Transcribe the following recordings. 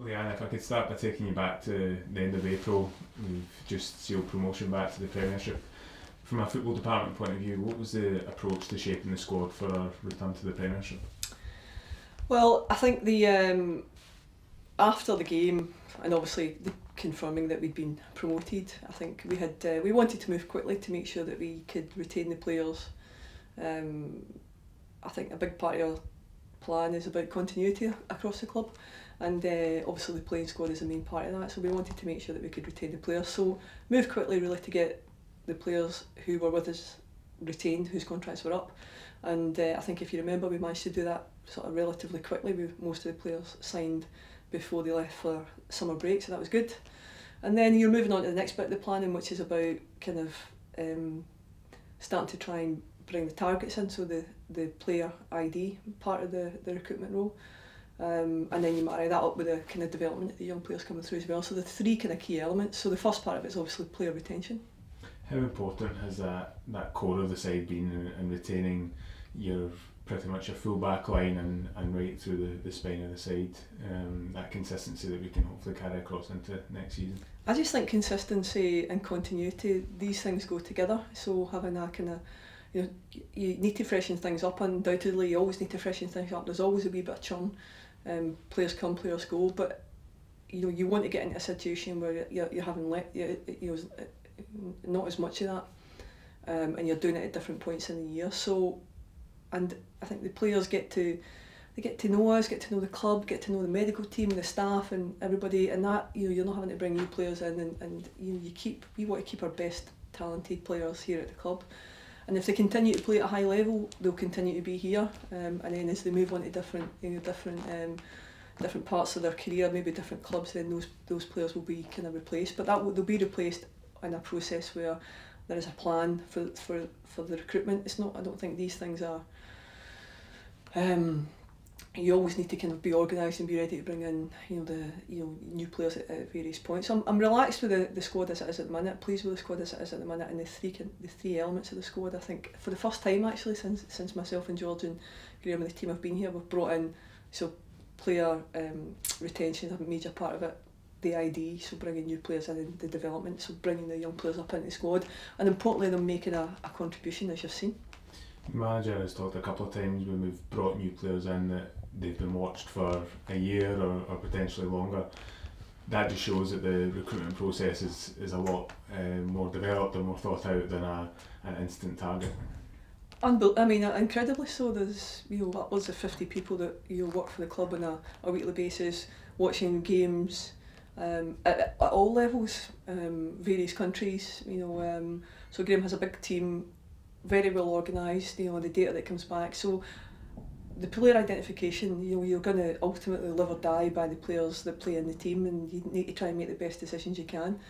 Leanne, if I could start by taking you back to the end of April, we've just sealed promotion back to the Premiership. From a football department point of view, what was the approach to shaping the squad for our return to the Premiership? Well, I think after the game, and obviously confirming that we'd been promoted, I think we wanted to move quickly to make sure that we could retain the players. I think a big part of our plan is about continuity across the club, and obviously the playing squad is a main part of that, so we wanted to make sure that we could retain the players. So move quickly really to get the players who were with us retained, whose contracts were up, and I think if you remember we managed to do that sort of relatively quickly. Most of the players signed before they left for summer break, so that was good. And then you're moving on to the next bit of the planning, which is about kind of starting to try and bring the targets in, so the player ID part of the recruitment role. And then you marry that up with the kind of development of the young players coming through as well. So the three kind of key elements. So the first part of it is obviously player retention. How important has that core of the side been in retaining your pretty much a full back line and right through the spine of the side, that consistency that we can hopefully carry across into next season? I just think consistency and continuity, these things go together. So having that kind of, you need to freshen things up. Undoubtedly, you always need to freshen things up. There's always a wee bit of churn. Players come, players go, but you want to get into a situation where you're having not as much of that, and you're doing it at different points in the year. So, and I think the players get to know us, get to know the club, get to know the medical team, the staff, and everybody. And that you're not having to bring new players in, and we want to keep our best talented players here at the club. And if they continue to play at a high level, they'll continue to be here. And then as they move on to different parts of their career, maybe different clubs, then those players will be kind of replaced. But they'll be replaced in a process where there is a plan for the recruitment. It's not. I don't think these things are. You always need to kind of be organised and be ready to bring in new players at various points. I'm relaxed with the squad as it is at the minute. Pleased with the squad as it is at the minute, and the three elements of the squad. I think for the first time actually since myself and George and Graham and the team have been here, we've brought in player retention is a major part of it. The ID, so bringing new players in, and the development, so bringing the young players up into the squad, and importantly them making a contribution, as you've seen. The manager has talked a couple of times when we've brought new players in that they've been watched for a year or potentially longer. That just shows that the recruitment process is a lot more developed and more thought out than an instant target. I mean, incredibly so. There's upwards of 50 people that work for the club on a weekly basis, watching games at all levels, various countries. So Graham has a big team, very well organised. The data that comes back. So the player identification, you're going to ultimately live or die by the players that play in the team, and you need to try and make the best decisions you can.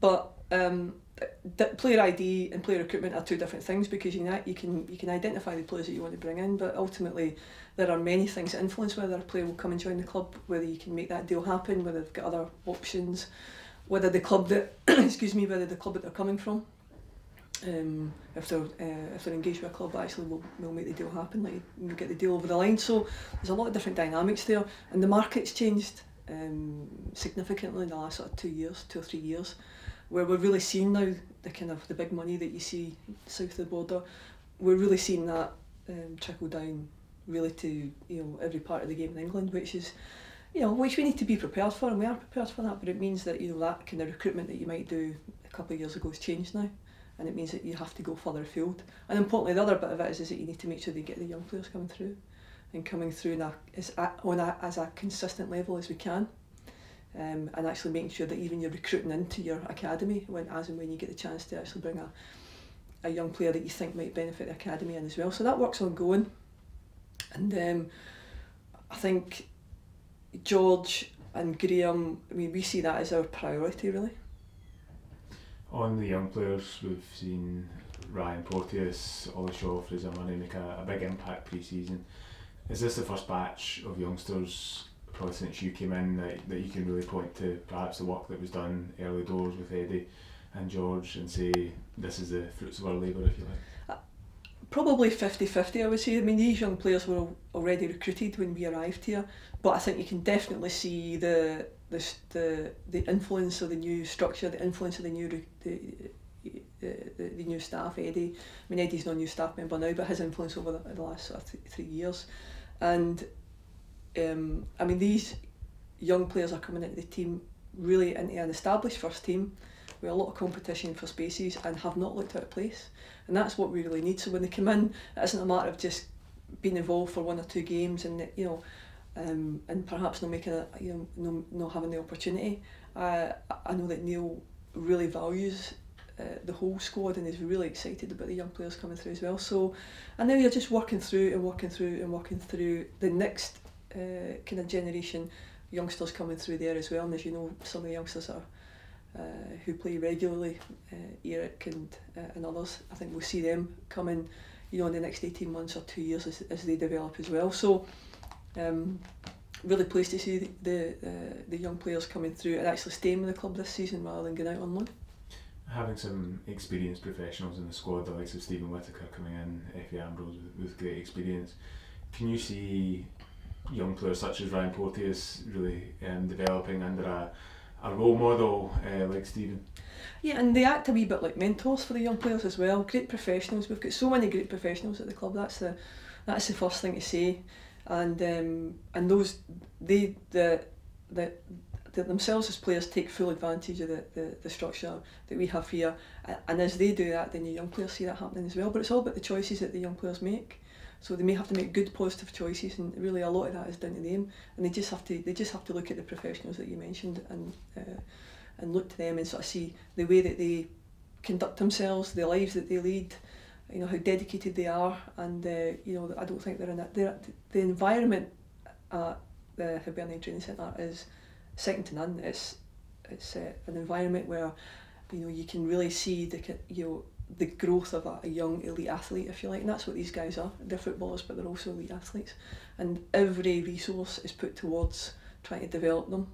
But player ID and player recruitment are two different things, because you can identify the players that you want to bring in, but ultimately there are many things that influence whether a player will come and join the club, whether you can make that deal happen, whether they've got other options, whether the club that whether the club that they're coming from, if they're engaged with a club that actually will make the deal happen, like you get the deal over the line. So there's a lot of different dynamics there, and the market's changed significantly in the last sort of 2 or 3 years, where we're really seeing now the big money that you see south of the border. We're really seeing that trickle down really to every part of the game in England, which is which we need to be prepared for, and we are prepared for that. But it means that that kind of recruitment that you might do a couple of years ago has changed now, and it means that you have to go further afield. And importantly, the other bit of it is that you need to make sure that you get the young players coming through as a consistent level as we can. And actually making sure that even you're recruiting into your academy as and when you get the chance to actually bring a young player that you think might benefit the academy in as well. So that work's ongoing, and I think George and Graham, we see that as our priority really. On the young players, we've seen Ryan Porteous, Ollie Shaw, Fraser Money make a big impact pre-season. Is this the first batch of youngsters, probably since you came in, that you can really point to perhaps the work that was done early doors with Eddie and George and say this is the fruits of our labour, if you like? Probably 50-50, I would say. I mean, these young players were already recruited when we arrived here, but I think you can definitely see the influence of the new structure, the influence of the new staff. Eddie, I mean, Eddie's not a new staff member now, but his influence over the last sort of 3 years, and I mean, these young players are coming into the team, really into an established first team with a lot of competition for spaces, and have not looked out of place. And that's what we really need. So when they come in, it isn't a matter of just being involved for 1 or 2 games and and perhaps not making not having the opportunity. I know that Neil really values the whole squad and is really excited about the young players coming through as well. So, and now you're just working through the next kind of generation youngsters coming through there as well. And as you know, some of the youngsters are who play regularly, Eric and others. I think we'll see them coming, in the next 18 months or 2 years as they develop as well. So, really pleased to see the young players coming through and actually staying with the club this season rather than going out on loan. Having some experienced professionals in the squad, the likes of Stephen Whittaker coming in, Effie Ambrose with great experience, can you see young players such as Ryan Porteous really developing under a role model like Stephen? Yeah, and they act a wee bit like mentors for the young players as well. Great professionals. We've got so many great professionals at the club. That's the first thing to say. And those they themselves as players take full advantage of the structure that we have here. And as they do that, then the young players see that happening as well. But it's all about the choices that the young players make. So they may have to make good, positive choices, and really a lot of that is down to them. And they just have to look at the professionals that you mentioned and look to them and sort of see the way that they conduct themselves, the lives that they lead, how dedicated they are. And I don't think the environment at the Hibernian Training Centre is second to none. It's an environment where you can really see the growth of a young elite athlete, if you like, and that's what these guys are. They're footballers, but they're also elite athletes, and every resource is put towards trying to develop them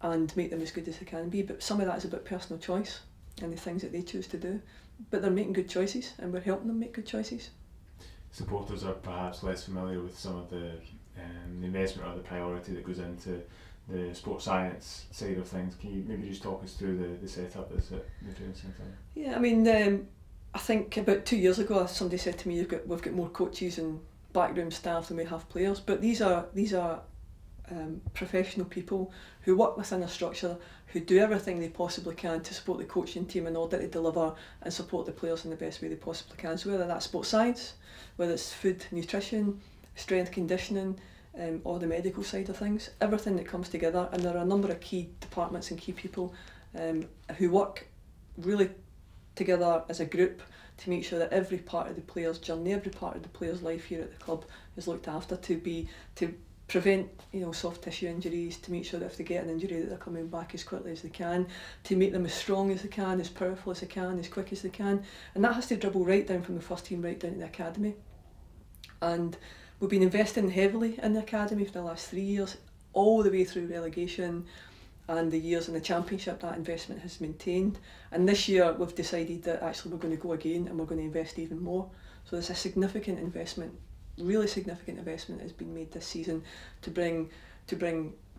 and make them as good as they can be. But some of that is about personal choice and the things that they choose to do, but they're making good choices and we're helping them make good choices. Supporters are perhaps less familiar with some of the investment or the priority that goes into the sports science side of things. Can you maybe just talk us through the setup that's at the training centre? Yeah, I mean, I think about 2 years ago somebody said to me, we've got more coaches and backroom staff than we have players, but these are professional people who work within a structure, who do everything they possibly can to support the coaching team in order to deliver and support the players in the best way they possibly can. So whether that's sports science, whether it's food, nutrition, strength conditioning, or the medical side of things, everything that comes together. And there are a number of key departments and key people who work really together as a group to make sure that every part of the player's journey, every part of the player's life here at the club is looked after, to prevent soft tissue injuries, to make sure that if they get an injury that they're coming back as quickly as they can, to make them as strong as they can, as powerful as they can, as quick as they can. And that has to dribble right down from the first team right down to the academy. And we've been investing heavily in the academy for the last 3 years, all the way through relegation and the years in the championship. That investment has maintained, and this year we've decided that actually we're going to go again and we're going to invest even more. So there's a significant investment, really significant investment has been made this season to bring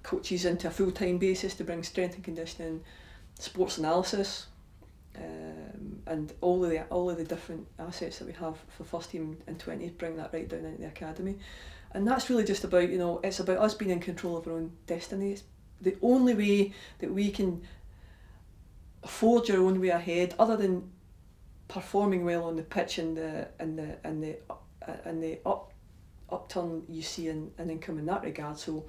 coaches into a full-time basis, to bring strength and conditioning, sports analysis, and all of the different assets that we have for first team and 20, bring that right down into the academy. And that's really just about, it's about us being in control of our own destiny. It's the only way that we can forge our own way ahead, other than performing well on the pitch and the upturn you see in income in that regard. So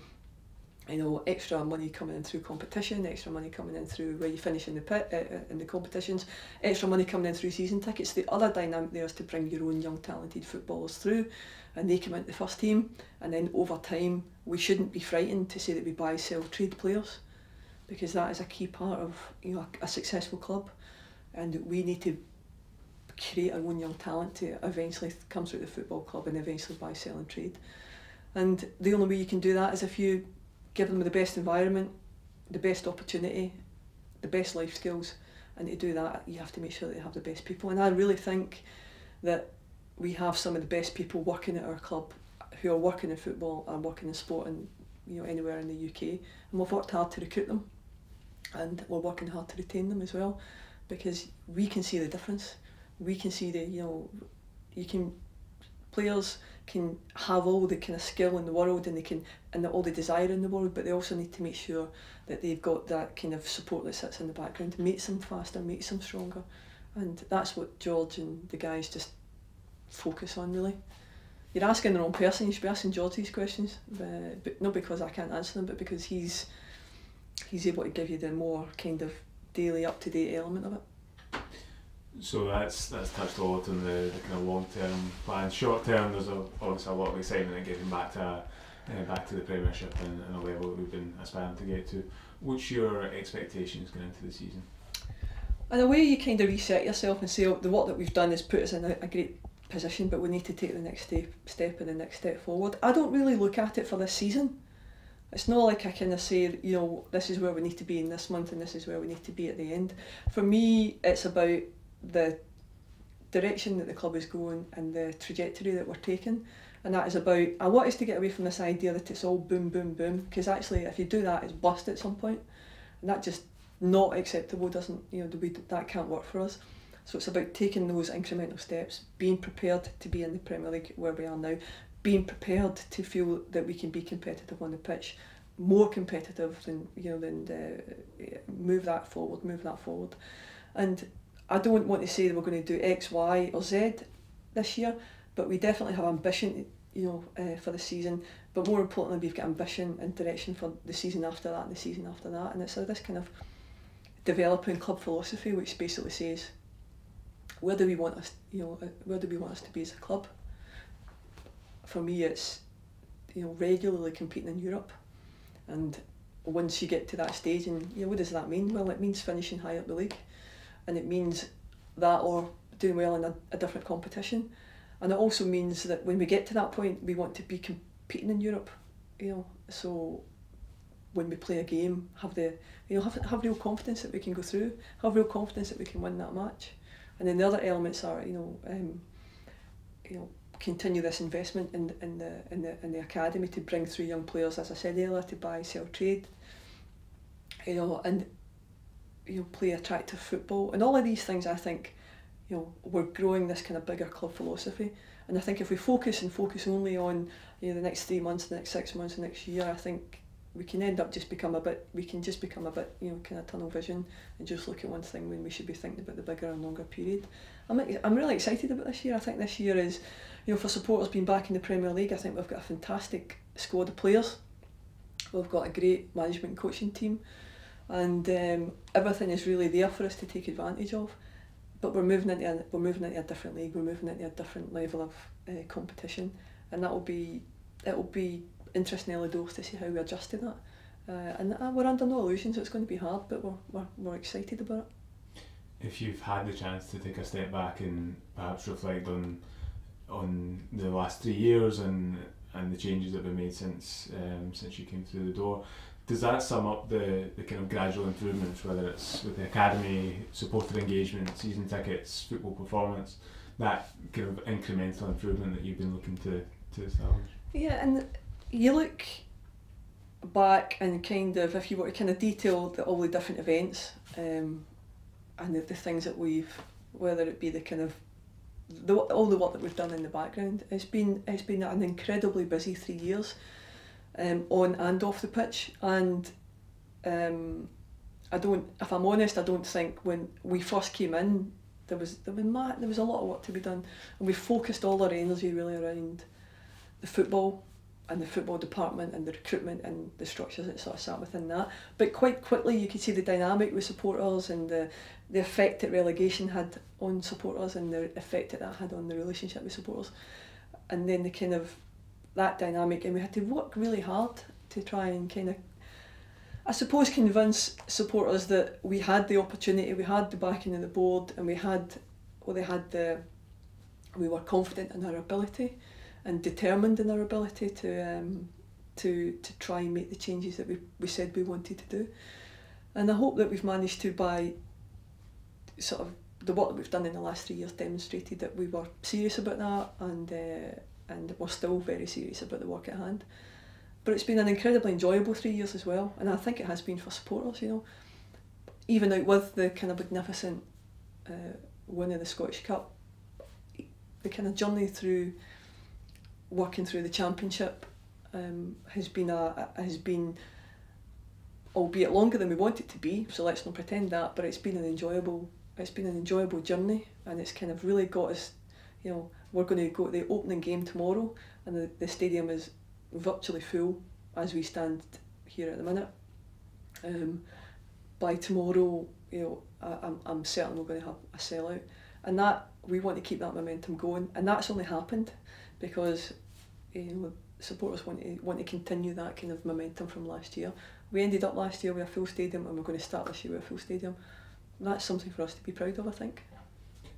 extra money coming in through competition, extra money coming in through where you finish in the competitions, extra money coming in through season tickets. The other dynamic there is to bring your own young talented footballers through, and they come into the first team, and then over time we shouldn't be frightened to say that we buy, sell, trade players, because that is a key part of a successful club, and we need to create our own young talent to eventually come through the football club and eventually buy, sell and trade. And the only way you can do that is if you give them the best environment, the best opportunity, the best life skills, and to do that you have to make sure that they have the best people. And I really think that we have some of the best people working at our club who are working in football and working in sport and anywhere in the UK, and we've worked hard to recruit them, and we're working hard to retain them as well, because we can see the difference. We can see players can have all the kind of skill in the world and all the desire in the world, but they also need to make sure that they've got that kind of support that sits in the background, makes them faster, makes them stronger, and that's what George and the guys just focus on, really. You're asking the wrong person. You should be asking George these questions, but not because I can't answer them, but because he's able to give you the more kind of daily, up-to-date element of it. So that's touched a lot on the kind of long-term plan. Short-term, there's obviously a lot of excitement in getting back to the Premiership and a level that we've been aspiring to get to. What's your expectations going into the season? In a way, you kind of reset yourself and say, the work that we've done has put us in a great position, but we need to take the next step and the next step forward. I don't really look at it for this season. It's not like I kind of say, this is where we need to be in this month and this is where we need to be at the end. For me, it's about the direction that the club is going and the trajectory that we're taking, and that is about, I want us to get away from this idea that it's all boom, boom, boom, because actually if you do that, it's bust at some point, and that just not acceptable, that can't work for us. So it's about taking those incremental steps, being prepared to be in the Premier League where we are now, being prepared to feel that we can be competitive on the pitch, more competitive than move that forward. And I don't want to say that we're going to do X, Y or Z this year, but we definitely have ambition, for the season. But more importantly, we've got ambition and direction for the season after that and the season after that. And it's this kind of developing club philosophy, which basically says, where do we want us to be as a club? For me, it's regularly competing in Europe, and once you get to that stage, and what does that mean? Well, it means finishing high up the league, and it means that or doing well in a different competition, and it also means that when we get to that point, we want to be competing in Europe. So when we play a game, have real confidence that we can go through, have real confidence that we can win that match. And then the other elements are, continue this investment in the academy to bring through young players, as I said earlier, to buy, sell, trade, and play attractive football, and all of these things. I think, we're growing this kind of bigger club philosophy, and I think if we focus only on the next 3 months, the next 6 months, the next year, I think we can end up become a bit kind of tunnel vision and just look at one thing when we should be thinking about the bigger and longer period. I'm really excited about this year. I think this year is, for supporters being back in the Premier League, I think we've got a fantastic squad of players. We've got a great management and coaching team, and everything is really there for us to take advantage of. But we're moving into a different league. We're moving into a different level of competition, and it'll be interesting early doors to see how we adjust to that. And we're under no illusions it's going to be hard, but we're excited about it. If you've had the chance to take a step back and perhaps reflect on the last 3 years and the changes that have been made since you came through the door, does that sum up the kind of gradual improvements, whether it's with the academy, supporter engagement, season tickets, football performance, that kind of incremental improvement that you've been looking to establish? Yeah, and you look back and kind of, if you were to kind of detail all the different events and the things that whether it be the kind of all the work that we've done in the background, it's been an incredibly busy 3 years, on and off the pitch. And if I'm honest, I don't think when we first came in there was a lot of work to be done, and we focused all our energy really around the football and the football department and the recruitment and the structures that sort of sat within that. But quite quickly you could see the dynamic with supporters and the effect that relegation had on supporters and the effect that had on the relationship with supporters. And then the kind of that dynamic, and we had to work really hard to try and kind of, I suppose, convince supporters that we had the opportunity, we had the backing of the board, and we were confident in our ability and determined in our ability to try and make the changes that we said we wanted to do. And I hope that we've managed to, by sort of the work that we've done in the last 3 years demonstrated that we were serious about that, and we're still very serious about the work at hand. But it's been an incredibly enjoyable 3 years as well, and I think it has been for supporters, you know. Even out with the kind of magnificent win of the Scottish Cup, the kind of journey through working through the Championship has been, albeit longer than we want it to be, so let's not pretend that, but it's been an enjoyable journey, and it's kind of really got us, you know, we're going to go to the opening game tomorrow, and the stadium is virtually full as we stand here at the minute. By tomorrow, you know, I'm certain we're going to have a sellout, and that we want to keep that momentum going, and that's only happened because, you know, supporters want to continue that kind of momentum from last year. We ended up last year with a full stadium, and we're going to start this year with a full stadium. That's something for us to be proud of, I think.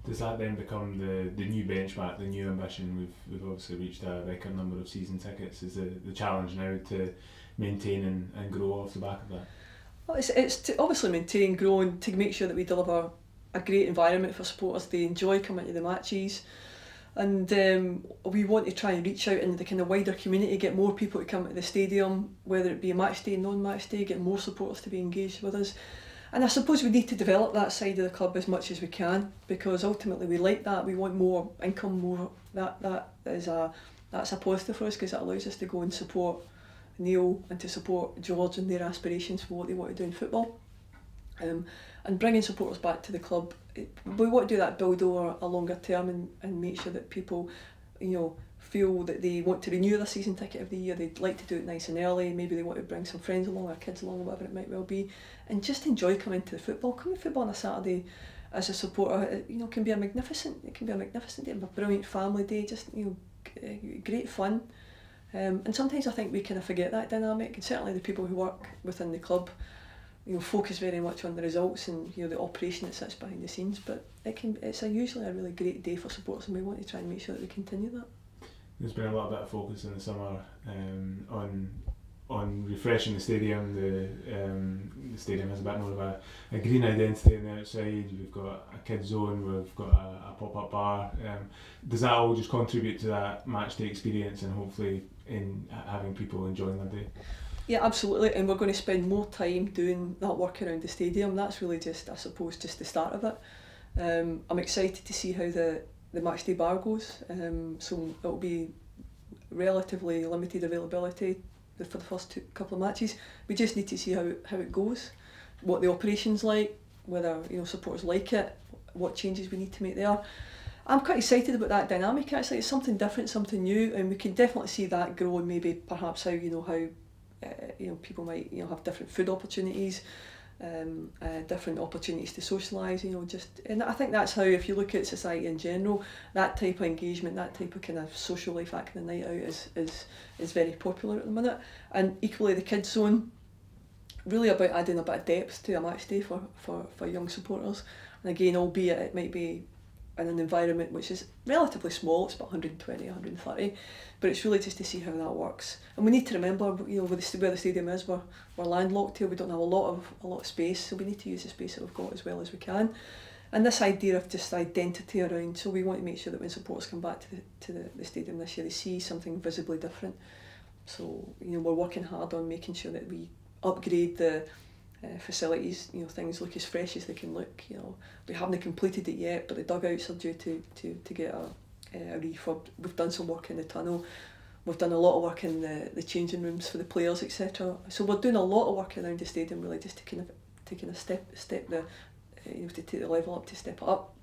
Does that then become the new benchmark, the new ambition? We've obviously reached a record number of season tickets. Is the challenge now to maintain and grow off the back of that? Well, it's to obviously maintain, grow, and to make sure that we deliver a great environment for supporters. They enjoy coming to the matches, and we want to try and reach out into the kind of wider community, get more people to come to the stadium, whether it be a match day, non-match day, get more supporters to be engaged with us. And I suppose we need to develop that side of the club as much as we can, because ultimately we like that. We want more income, more that's a positive for us, because it allows us to go and support Neil and to support George and their aspirations for what they want to do in football. And bringing supporters back to the club, we want to do that, build over a longer term, and make sure that people, you know, feel that they want to renew their season ticket every year. They'd like to do it nice and early. Maybe they want to bring some friends along, or kids along, or whatever it might well be, and just enjoy coming to the football. Coming to football on a Saturday as a supporter, you know, can be a magnificent day, a brilliant family day, just, you know, great fun. And sometimes I think we kind of forget that dynamic, and certainly the people who work within the club, you know, focus very much on the results and, you know, the operation that sits behind the scenes. But it's usually a really great day for supporters, and we want to try and make sure that we continue that. There's been a little bit of focus in the summer on refreshing the stadium. The stadium has a bit more of a green identity on the outside. We've got a kids zone, we've got a pop-up bar. Does that all just contribute to that match day experience, and hopefully in having people enjoying their day? Yeah, absolutely, and we're going to spend more time doing that work around the stadium. That's really just, I suppose, just the start of it. I'm excited to see how the matchday bar goes. So it'll be relatively limited availability for the first couple of matches. We just need to see how it goes, what the operation's like, whether, you know, supporters like it, what changes we need to make there. I'm quite excited about that dynamic, actually. It's something different, something new, and we can definitely see that grow, and maybe perhaps how people might, you know, have different food opportunities, different opportunities to socialise, you know, and I think that's how, if you look at society in general, that type of engagement, that type of kind of social life, that kind of night out is very popular at the minute. And equally the kids zone, really about adding a bit of depth to a match day for young supporters. And again, albeit it might be in an environment which is relatively small, it's about 120, 130, but it's really just to see how that works. And we need to remember, you know, where the stadium is, we're landlocked here, we don't have a lot of space, so we need to use the space that we've got as well as we can. And this idea of just identity around, so we want to make sure that when supporters come back to the stadium this year, they see something visibly different. So, you know, we're working hard on making sure that we upgrade the facilities, you know, things look as fresh as they can look. You know, we haven't completed it yet, but the dugouts are due to get a refurb. We've done some work in the tunnel. We've done a lot of work in the changing rooms for the players, etc. So we're doing a lot of work around the stadium, really, just to kind of step the you know, to take the level up, to step it up.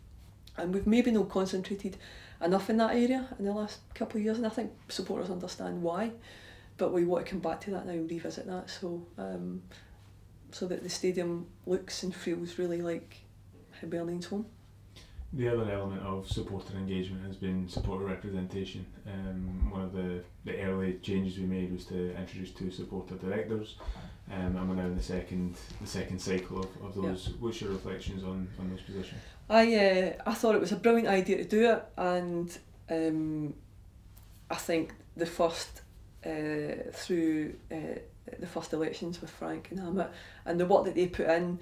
And we've maybe not concentrated enough in that area in the last couple of years, and I think supporters understand why. But we want to come back to that now and revisit that. So that the stadium looks and feels really like Hibernian's home. The other element of supporter engagement has been supporter representation. One of the early changes we made was to introduce 2 supporter directors, and we're now in the second cycle of those. Yeah. What's your reflections on those positions? I thought it was a brilliant idea to do it, and I think the first through the first elections with Frank and Hammett, and the work that they put in,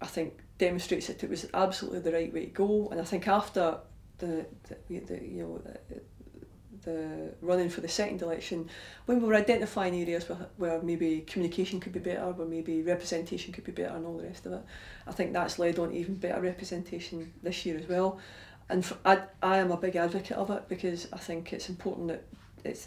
I think demonstrates that it was absolutely the right way to go. And I think after the running for the second election, when we were identifying areas where maybe communication could be better, where maybe representation could be better and all the rest of it, I think that's led on to even better representation this year as well. And I am a big advocate of it, because I think it's important that it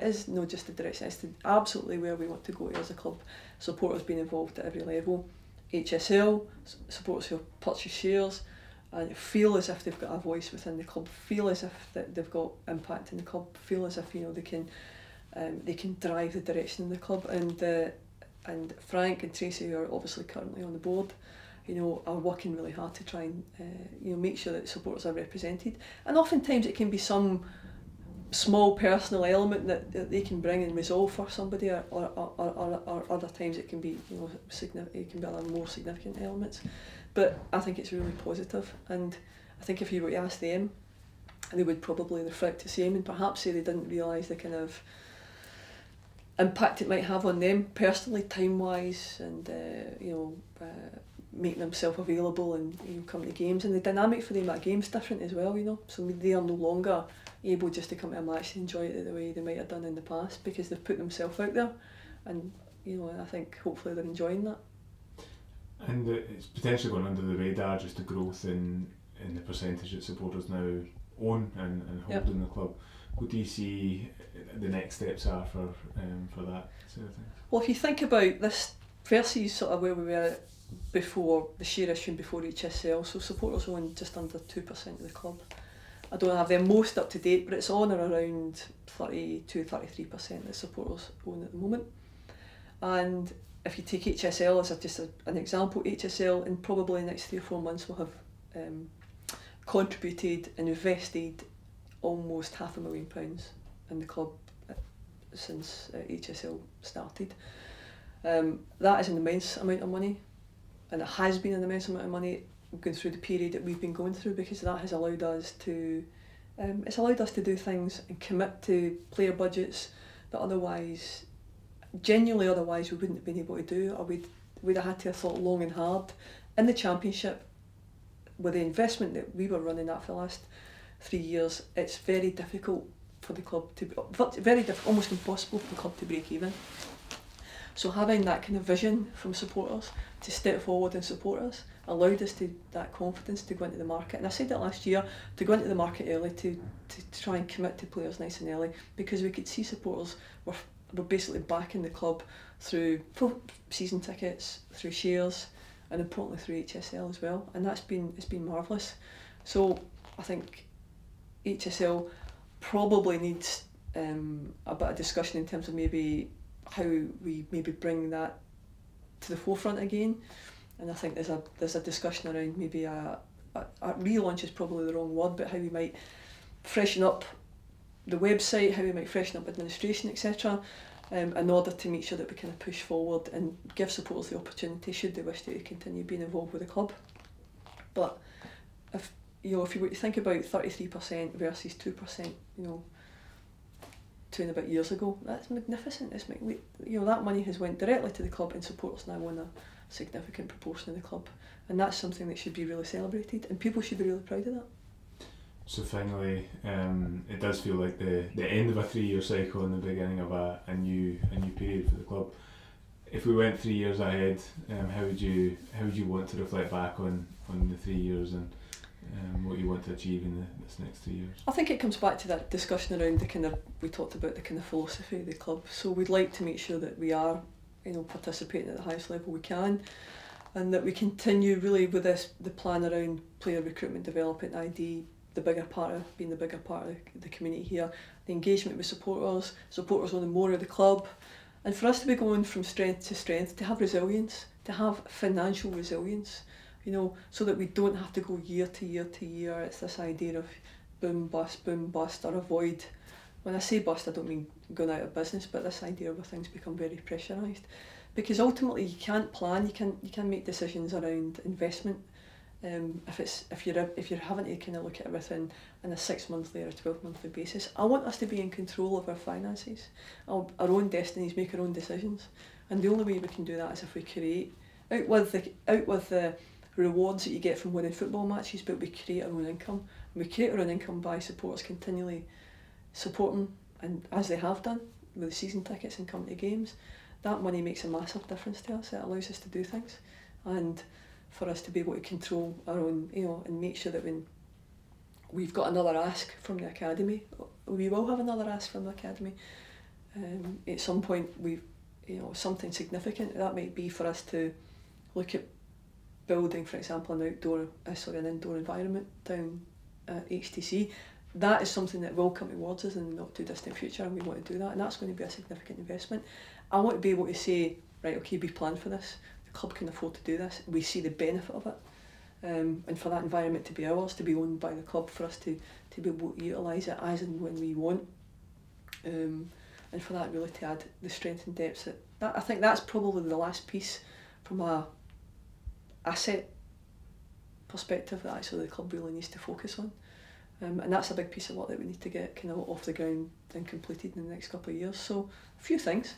is not just the direction, it's absolutely where we want to go to as a club. Supporters being involved at every level. HSL, supporters who purchase shares and feel as if they've got a voice within the club, feel as if they've got impact in the club, feel as if they can drive the direction of the club. And Frank and Tracy, who are obviously currently on the board, are working really hard to try and make sure that supporters are represented. And oftentimes it can be some small personal element that they can bring and resolve for somebody, or other times it can be it can be other more significant elements. But I think it's really positive, and I think if you were to ask them, they would probably reflect the same, and perhaps say they didn't realise the kind of impact it might have on them personally, time wise, and making themselves available and coming to games, and the dynamic for them at games different as well. So they are no longer able just to come to a match and enjoy it the way they might have done in the past, because they've put themselves out there, and I think hopefully they're enjoying that. And it's potentially going under the radar, just the growth in the percentage that supporters now own and hold in the club. What do you see the next steps are for that sort of thing? Well, if you think about this versus sort of where we were before the share issue, before HSL, so supporters own just under 2% of the club. I don't have them most up to date, but it's on or around 32-33% that supporters own at the moment. And if you take HSL as just an example, HSL in probably the next 3 or 4 months will have contributed and invested almost £500,000 in the club since HSL started. That is an immense amount of money, and it has been an immense amount of money going through the period that we've been going through, because that has allowed us to do things and commit to player budgets that genuinely otherwise we wouldn't have been able to do, or we'd have had to have thought long and hard. In the Championship, with the investment that we were running at for the last 3 years, it's very difficult for the club almost impossible for the club to break even. So having that kind of vision from supporters to step forward and support us allowed us that confidence to go into the market. And I said that last year, to go into the market early, to try and commit to players nice and early, because we could see supporters were basically backing the club through season tickets, through shares, and importantly through HSL as well. And it's been marvellous. So I think HSL probably needs a bit of discussion in terms of maybe how we maybe bring that to the forefront again. And I think there's a discussion around maybe a relaunch is probably the wrong word, but how we might freshen up the website, how we might freshen up administration, etc., in order to make sure that we kind of push forward and give supporters the opportunity, should they wish to continue being involved with the club. But if you were to think about 33% versus 2%, 2 and a bit years ago, that's magnificent. That money has went directly to the club, and supporters now own a significant proportion of the club, and that's something that should be really celebrated, and people should be really proud of that. So finally, it does feel like the end of a 3-year cycle and the beginning of a new period for the club. If we went 3 years ahead, how would you want to reflect back on the 3 years and what you want to achieve in this next 3 years? I think it comes back to that discussion around we talked about the kind of philosophy of the club. So we'd like to make sure that we are, participating at the highest level we can, and that we continue really with the plan around player recruitment, development, ID, being the bigger part of the community here, the engagement with supporters owning more of the club, and for us to be going from strength to strength, to have resilience, to have financial resilience, so that we don't have to go year to year to year. It's this idea of boom, bust, or avoid. When I say bust, I don't mean going out of business, but this idea where things become very pressurised, because ultimately you can't plan, you can make decisions around investment. If you're having to kind of look at everything on a 6-monthly or a 12-monthly basis, I want us to be in control of our finances, our own destinies, make our own decisions, and the only way we can do that is if we create out with the rewards that you get from winning football matches, but we create our own income. And we create our own income by supporters continually supporting, and as they have done with the season tickets and coming to games. That money makes a massive difference to us. It allows us to do things, and for us to be able to control our own, and make sure that when we've got another ask from the academy, we will have another ask from the academy. At some point, something significant that might be for us to look at building, for example, an indoor environment down at HTC. That is something that will come towards us in the not too distant future, and we want to do that, and that's going to be a significant investment. I want to be able to say, right, okay, we planned for this, the club can afford to do this, we see the benefit of it, and for that environment to be ours, to be owned by the club, for us to be able to utilise it as and when we want, and for that really to add the strength and depth. That I think that's probably the last piece from a asset perspective that actually the club really needs to focus on. And that's a big piece of work that we need to get kind of off the ground and completed in the next couple of years. So a few things.